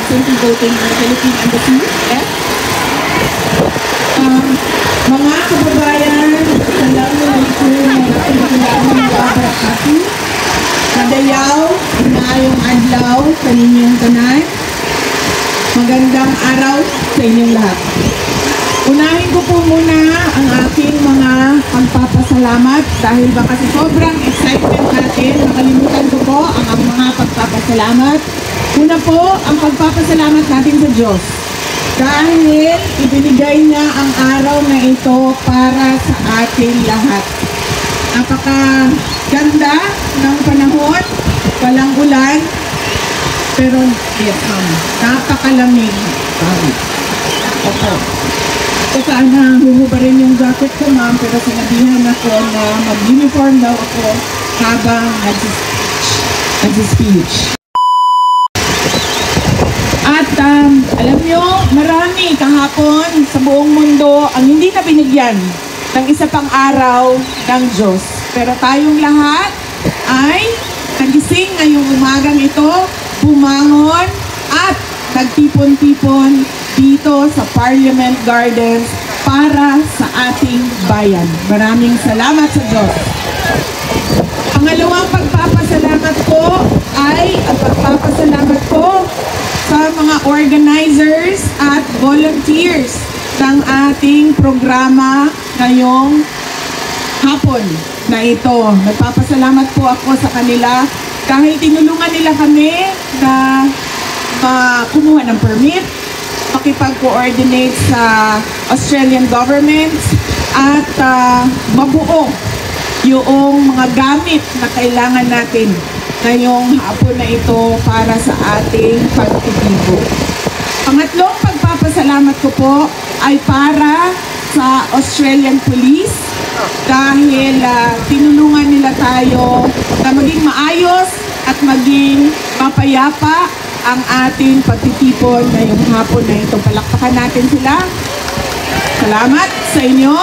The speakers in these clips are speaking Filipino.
absentee voting in the Philippine Embassy. Yes. Mga kababayan, Madayaw, maayong adlaw sa inyong tanan. Magandang araw sa inyong lahat. Unahin ko po muna ang aking mga pagpapasalamat dahil baka sa sobrang excitement natin, nakalimutan ko po ang mga pagpapasalamat. Una po, ang pagpapasalamat natin sa Diyos. Dahil ibinigay niya ang araw na ito para sa ating lahat. Napakaganda ng panahon, walang ulan, pero yes, napakalamig. Opo. So sana humuba rin yung jacket ko, ma'am, pero sinabihan ako na mag-uniform daw ako habang nag-speech. At alam nyo, marami kahapon sa buong mundo ang hindi na binigyan ng isa pang araw ng Diyos. Pero tayong lahat ay nagising ngayong umagang ito, bumangon at nagtipon-tipon dito sa Parliament Gardens para sa ating bayan. Maraming salamat sa Diyos. Pangalawang pagpapasalamat ko ay ang pagpapasalamat ko sa mga organizers at volunteers ng ating programa ngayong hapon na ito. Nagpapasalamat po ako sa kanila dahil tinulungan nila kami na kumuha ng permit, makipag-coordinate sa Australian government at mabuo yung mga gamit na kailangan natin ngayong hapon na ito para sa ating pagtitibo. Pangatlong pagpapasalamat ko po ay para sa Australian Police dahil tinulungan nila tayo na maging maayos at maging mapayapa ang ating pagtitipon ngayong hapon na ito. Palakpakan natin sila. Salamat sa inyo.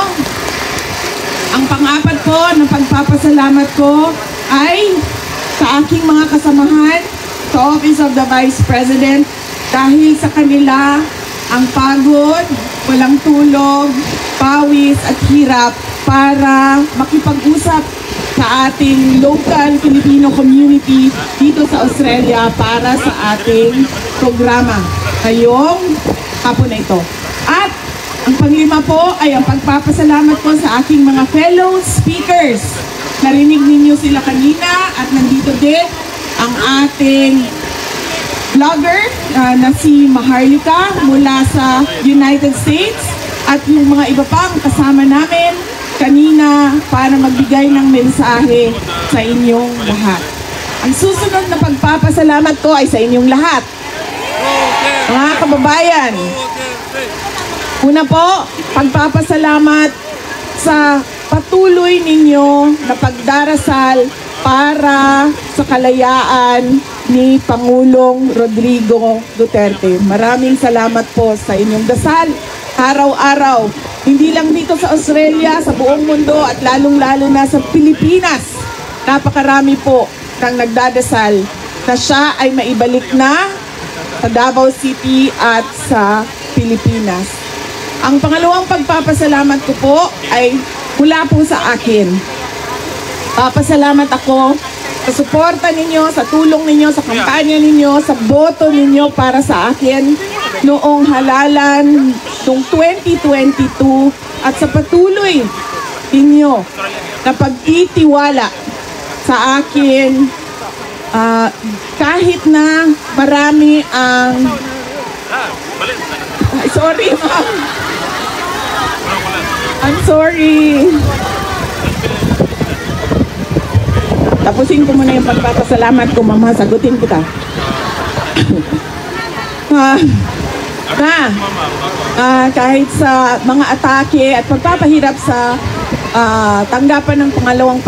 Ang pang-apat po ng pagpapasalamat ko ay sa aking mga kasamahan sa Office of the Vice President dahil sa kanila ang pagod, walang tulog, pawis at hirap para makipag-usap sa ating local Filipino community dito sa Australia para sa ating programa ngayong hapon na ito. At ang panglima po ay ang pagpapasalamat ko sa aking mga fellow speakers. Narinig ninyo sila kanina at nandito din ang ating vlogger na si Maharlika mula sa United States at yung mga iba pang kasama namin kanina para magbigay ng mensahe sa inyong lahat. Ang susunod na pagpapasalamat ko ay sa inyong lahat. Mga kababayan, una po, pagpapasalamat sa patuloy ninyo na pagdarasal para sa kalayaan ni Pangulong Rodrigo Duterte. Maraming salamat po sa inyong dasal araw-araw. Hindi lang dito sa Australia, sa buong mundo at lalong-lalo na sa Pilipinas. Napakarami po ng nagdadasal na siya ay maibalik na sa Davao City at sa Pilipinas. Ang pangalawang pagpapasalamat ko po ay mula po sa akin. Papasalamat ako sa suporta ninyo, sa tulong ninyo, sa kampanya ninyo, sa boto ninyo para sa akin noong halalan noong 2022 at sa patuloy ninyo na pagtitiwala sa akin kahit na marami ang sorry ma'am, I'm sorry. Tapusin ko muna yung pagpapasalamat ko, mama. Sagutin kita. Kahit sa mga atake at pagpapahirap sa tanggapan ng pangalawang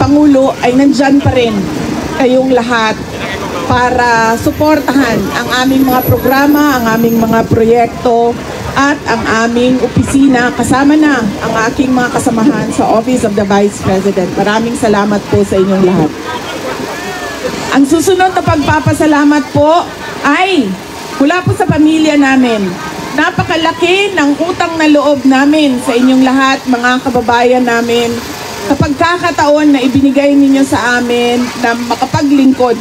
Pangulo, ay nandyan pa rin kayong lahat para suportahan ang aming mga programa, ang aming mga proyekto, at ang aming opisina, kasama na ang aking mga kasamahan sa Office of the Vice President. Maraming salamat po sa inyong lahat. Ang susunod na pagpapasalamat po ay Mula po sa pamilya namin, napakalaki ng utang na loob namin sa inyong lahat, mga kababayan namin, sa pagkakataon na ibinigay ninyo sa amin na makapaglingkod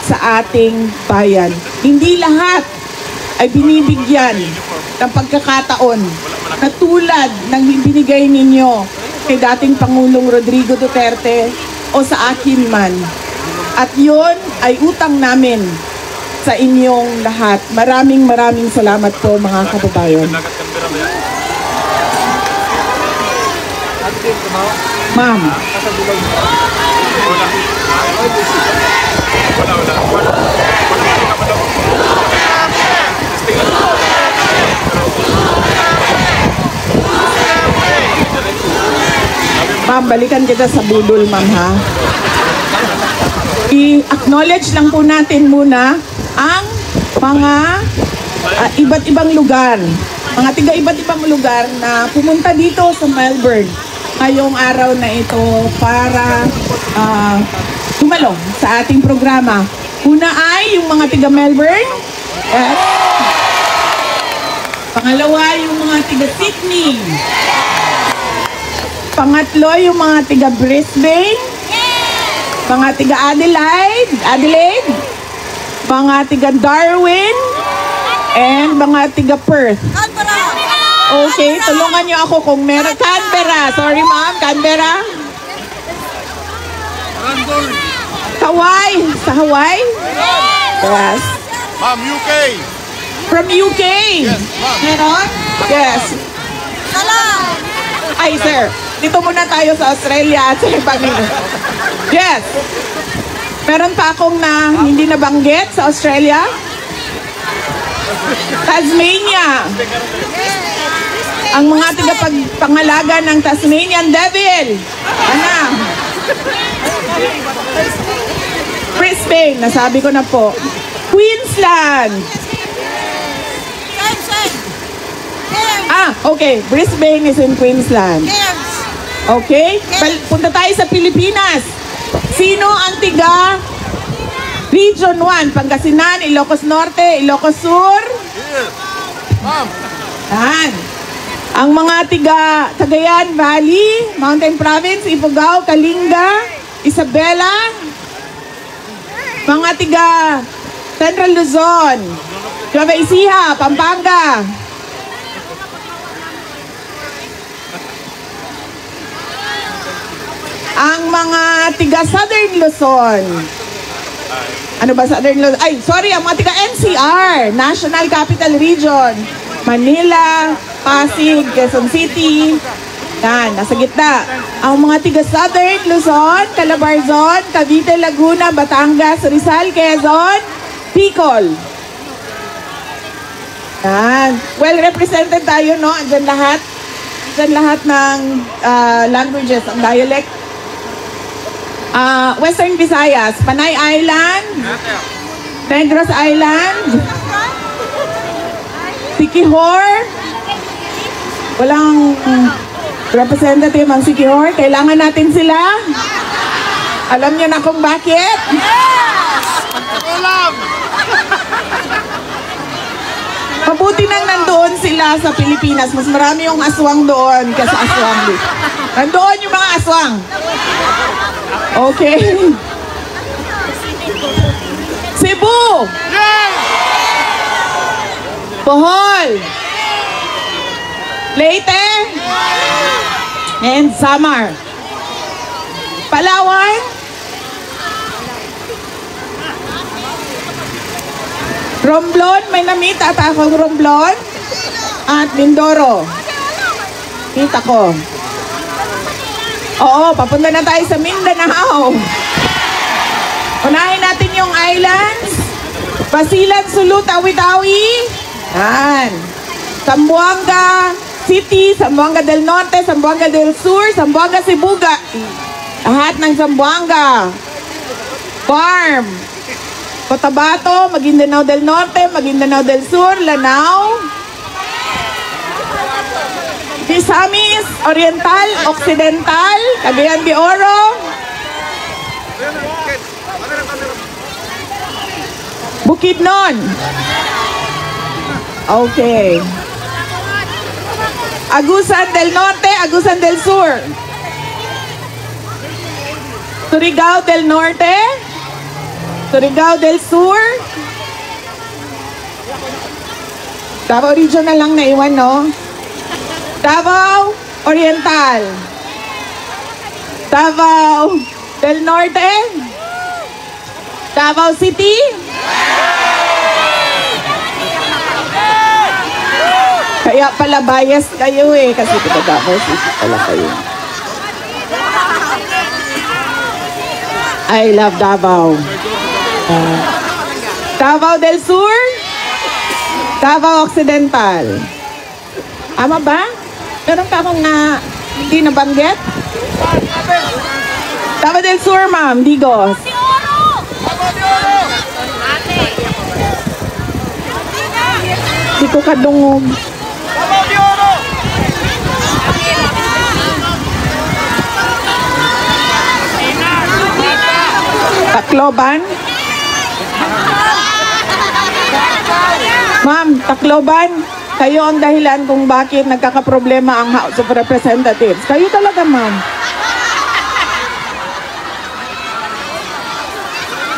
sa ating bayan. Hindi lahat ay binibigyan ng pagkakataon na tulad ng ibinigay ninyo kay dating Pangulong Rodrigo Duterte o sa akin man. At yun ay utang namin sa inyong lahat. Maraming salamat po, mga kababayan. Ma'am. Ma'am, balikan kita sa budol, ma'am, ha? I-acknowledge lang po natin muna ang mga iba't ibang lugar, mga tiga iba't ibang lugar na pumunta dito sa Melbourne ngayong araw na ito para tumalo sa ating programa. Una ay yung mga tiga Melbourne. Yes. Pangalawa, yung mga tiga Sydney. Pangatlo, yung mga tiga Brisbane. Mga tiga Adelaide. Mga tiga Darwin. And mga tiga Perth. Okay, tulungan niyo ako kung meron. Canberra. Sorry, ma'am. Canberra. Hawaii. Sa Hawaii? Yes. Ma'am, UK. From UK? Yes, ma'am. Meron? Yes. Ay, sir. Dito muna tayo sa Australia at sa ibang. Yes. Meron pa akong na hindi nabanggit sa Australia. Tasmania. Ang mga tagapagpangalaga ng Tasmanian Devil. Ano? Brisbane, nasabi ko na po. Queensland. Okay. Brisbane is in Queensland. Okay? Punta tayo sa Pilipinas. Sino ang tiga Region 1? Pangasinan, Ilocos Norte, Ilocos Sur? Yan. Ang mga tiga Cagayan Valley, Mountain Province, Ifugao, Kalinga, Isabela. Mga tiga Central Luzon, Nueva Ecija, Pampanga. Ang mga tiga Southern Luzon. Ano ba Southern Luzon? Ay, sorry, ang mga tiga NCR, National Capital Region. Manila, Pasig, Quezon City. Yan, nasa gitna. Ang mga tiga Southern Luzon, Calabarzon, Cavite, Laguna, Batangas, Rizal, Quezon, Bicol. Yan. Well represented tayo, no? Andyan lahat. Andyan lahat ng languages, ang dialect. Western Visayas, Panay Island, Negros Island, Siquijor. Walang representative ang Siquijor. Kailangan natin sila. Alam niyo na kung bakit? Mabuti nang nandoon sila sa Pilipinas. Mas marami yung aswang doon kaysa aswang dito. Nandoon yung mga aswang. Okay. Cebu. Bohol. Leyte. And Samar. Palawan. Romblon. May na-meet at akong Romblon. At Mindoro. Meet ako. Oo, papunta na tayo sa Mindanao. Unahin natin yung islands. Basilan, Sulu, Tawi-Tawi. Yan. Zamboanga City, Zamboanga del Norte, Zamboanga del Sur, Zamboanga Sibuga. Lahat ng Zamboanga. Farm. Cotabato, Maguindanao del Norte, Maguindanao del Sur, Lanao. Misamis, Oriental, Occidental, Cagayan de Oro. Bukidnon. Okay. Agusan del Norte, Agusan del Sur. Surigao del Norte, Surigao del Sur. Davao Regional lang naiwan, no? Davao Oriental. Davao del Norte. Davao City. Kaya pala bias kayo eh, kasi taga Davao City pala kayo. I love Davao. Davao del Sur. Davao Occidental. Tama ba? Meron ka akong hindi nabanggit? Davao del Sur, ma'am. Digos. Di ko kadungog. Tacloban. Ma'am, Tacloban, kayo ang dahilan kung bakit nagkakaproblema ang House of Representatives. Kayo talaga, ma'am.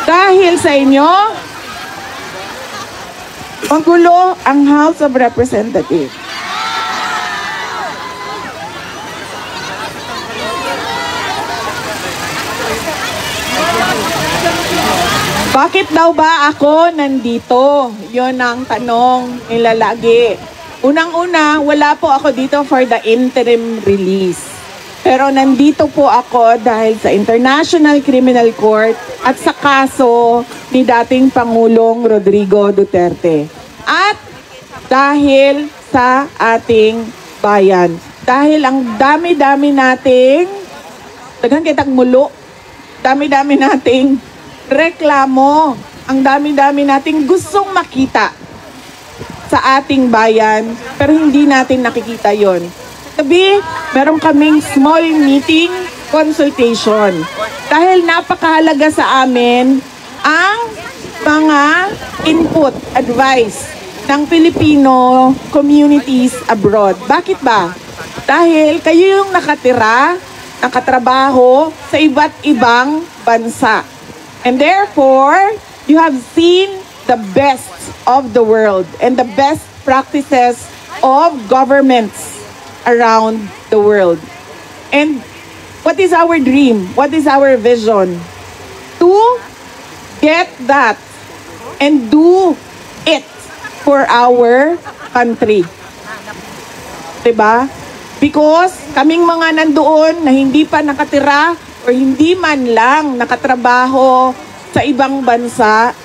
Dahil sa inyo, magulo ang House of Representatives. Bakit daw ba ako nandito? Yon ang tanong nila lagi. Unang-una, wala po ako dito for the interim release. Pero nandito po ako dahil sa International Criminal Court at sa kaso ni dating Pangulong Rodrigo Duterte. At dahil sa ating bayan. Dahil ang dami-dami nating, daghang kitang mulo, dami-dami nating reklamo, ang dami-dami nating gustong makita sa ating bayan, pero hindi natin nakikita yon. Sabi, meron kaming small meeting consultation. Dahil napakahalaga sa amin ang mga input, advice ng Filipino communities abroad. Bakit ba? Dahil kayo yung nakatira, nakatrabaho sa iba't ibang bansa. And therefore, you have seen the best of the world and the best practices of governments around the world. And what is our dream? What is our vision? To get that and do it for our country. Diba? Because kaming mga nandoon na hindi pa nakatira o hindi man lang nakatrabaho sa ibang bansa,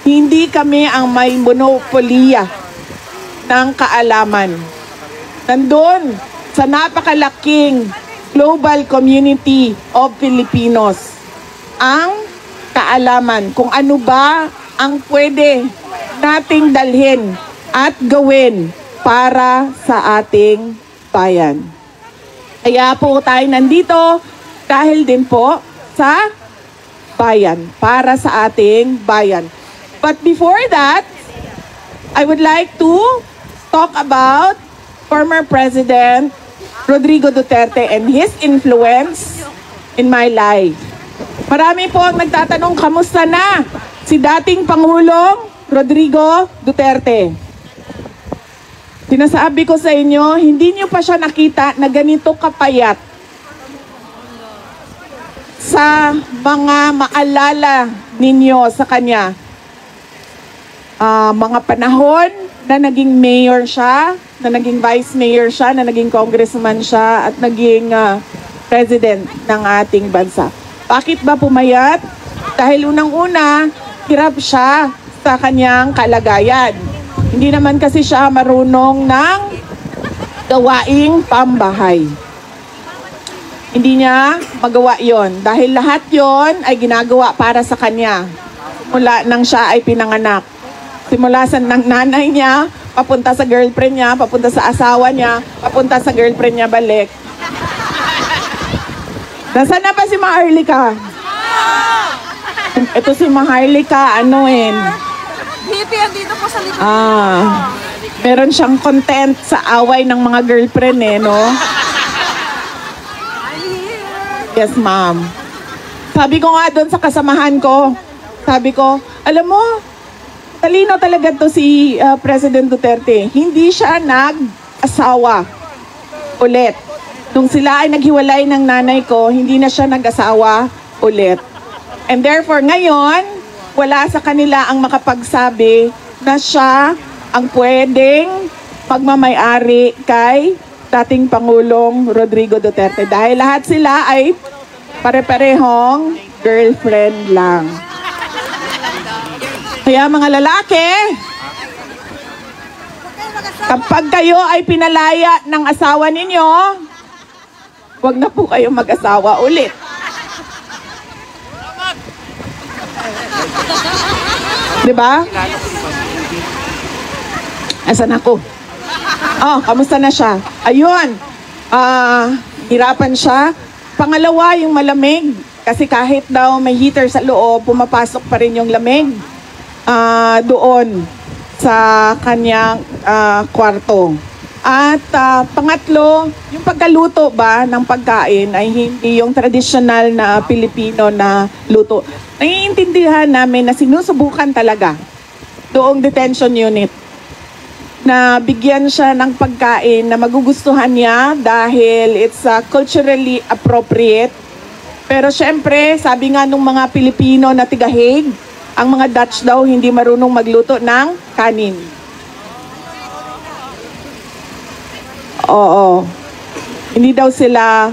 hindi kami ang may monopolya ng kaalaman. Nandun sa napakalaking global community of Filipinos ang kaalaman kung ano ba ang pwede nating dalhin at gawin para sa ating bayan. Kaya po tayo nandito dahil din po sa bayan, para sa ating bayan. But before that, I would like to talk about former President Rodrigo Duterte and his influence in my life. Marami po ang nagtatanong, kamusta na si dating Pangulong Rodrigo Duterte? Sinasabi ko sa inyo, hindi niyo pa siya nakita na ganito kapayat sa mga maalala ninyo sa kanya. Mga panahon na naging mayor siya, na naging vice mayor siya, na naging congressman siya, at naging president ng ating bansa. Bakit ba pumayat? Dahil unang-una, hirap siya sa kanyang kalagayan. Hindi naman kasi siya marunong ng gawaing pambahay. Hindi niya magawa yon dahil lahat yon ay ginagawa para sa kanya. Mula nang siya ay pinanganak. Simula sa nanay niya, papunta sa girlfriend niya, papunta sa asawa niya, papunta sa girlfriend niya balik. Nasaan na ba si Maharlika? Ito si Maharlika, Hippie, andito po sa likod. Meron siyang content sa away ng mga girlfriend eh, no? Yes, ma'am. Sabi ko nga doon sa kasamahan ko, sabi ko, alam mo, talino talaga to si President Duterte. Hindi siya nag-asawa ulit. Nung sila ay naghiwalay ng nanay ko, hindi na siya nag-asawa ulit. And therefore, ngayon, wala sa kanila ang makapagsabi na siya ang pwedeng pagmamay-ari kay dating Pangulong Rodrigo Duterte. Dahil lahat sila ay pare-parehong girlfriend lang. Kaya mga lalaki, kapag kayo ay pinalaya ng asawa ninyo, huwag na po kayo mag-asawa ulit. Diba? Asan ako? Oh, kamusta na siya? Ayun. Hirapan siya. Pangalawa, yung malamig. Kasi kahit daw may heater sa loob, pumapasok pa rin yung lamig doon sa kanyang kwarto. At pangatlo, yung pagkaluto ba ng pagkain ay hindi yung traditional na Pilipino na luto. Naiintindihan namin na sinusubukan talaga doong detention unit na bigyan siya ng pagkain na magugustuhan niya dahil it's culturally appropriate. Pero syempre, sabi nga nung mga Pilipino na tiga-Hague, ang mga Dutch daw hindi marunong magluto ng kanin. Oo. Hindi daw sila.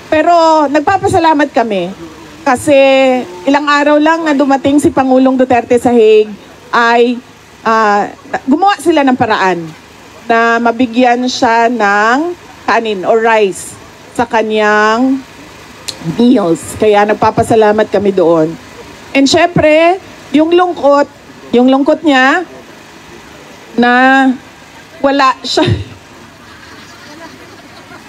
Pero nagpapasalamat kami kasi ilang araw lang na dumating si Pangulong Duterte sa Hague ay gumawa sila ng paraan na mabigyan siya ng kanin or rice sa kanyang meals. Kaya nagpapasalamat kami doon. And syempre, yung lungkot niya na wala siya.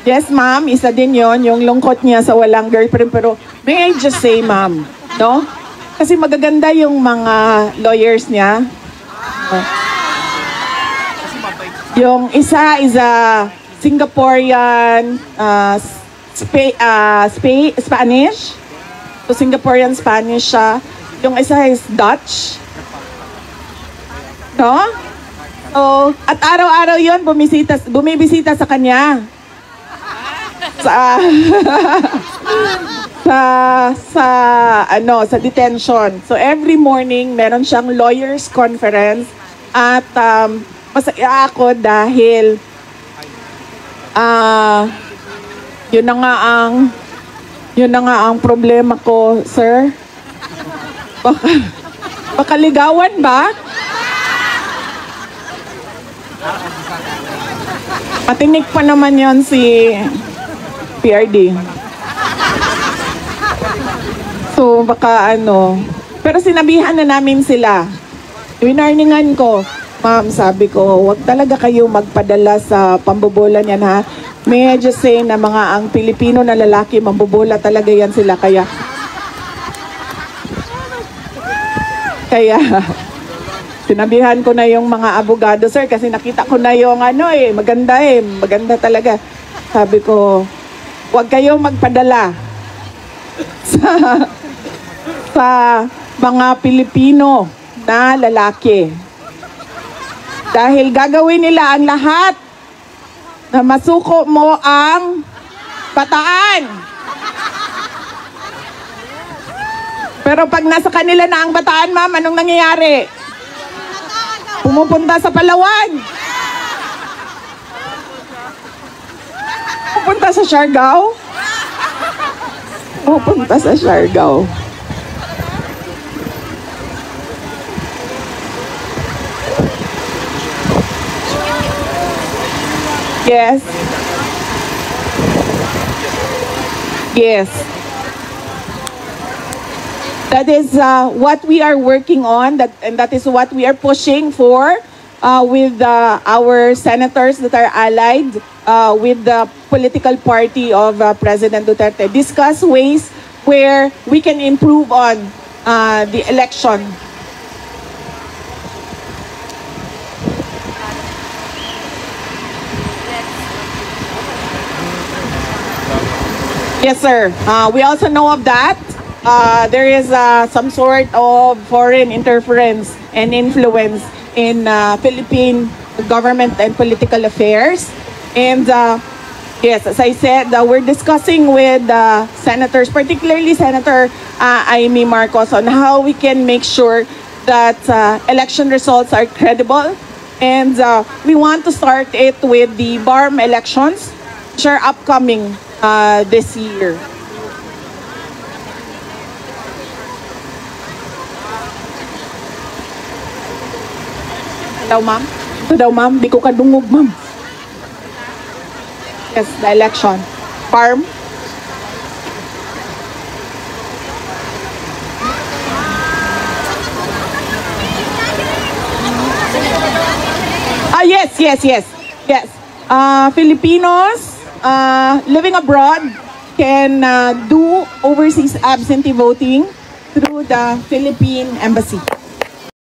Yes, ma'am, isa din yon yung lungkot niya sa walang girlfriend. Pero may I just say, ma'am, no? Kasi magaganda yung mga lawyers niya. Yung isa is a Singaporean Spanish. So Singaporean Spanish siya. Yung isa is Dutch. No? So, at araw-araw yon bumibisita sa kanya. Sa detention. So every morning meron siyang lawyers conference at masaya ako dahil yun na nga ang problema ko, sir. Baka ligawan ba? Matinik pa naman yon si PRD. So, baka pero sinabihan na namin sila. Winarningan ko. Ma'am, sabi ko, wag talaga kayo magpadala sa pambobola niyan, ha? May I just say na ang Pilipino na lalaki, mambobola talaga yan sila. Kaya, sinabihan ko na yung mga abogado, sir, kasi nakita ko na yung maganda talaga. Sabi ko, huwag kayong magpadala sa mga Pilipino na lalaki. Dahil gagawin nila ang lahat na masuko mo ang bataan. Pero pag nasa kanila na ang bataan, ma'am, anong nangyayari? Pumupunta sa Palawan. Pupunta sa Siargao. Pupunta sa Siargao. Yes. Yes. That is what we are working on, and that is what we are pushing for with our senators that are allied with the political party of President Duterte. Discuss ways where we can improve on the election. Yes, sir. We also know of that. There is some sort of foreign interference and influence in Philippine government and political affairs. And yes, as I said, we're discussing with senators, particularly Senator Amy Marcos, on how we can make sure that election results are credible. And we want to start it with the BARM elections, which are upcoming this year. Daw, ma'am? Ito daw, ma'am. Di ko kadungog, ma'am. Yes, the election. BARM. Yes. Filipinos living abroad can do overseas absentee voting through the Philippine Embassy.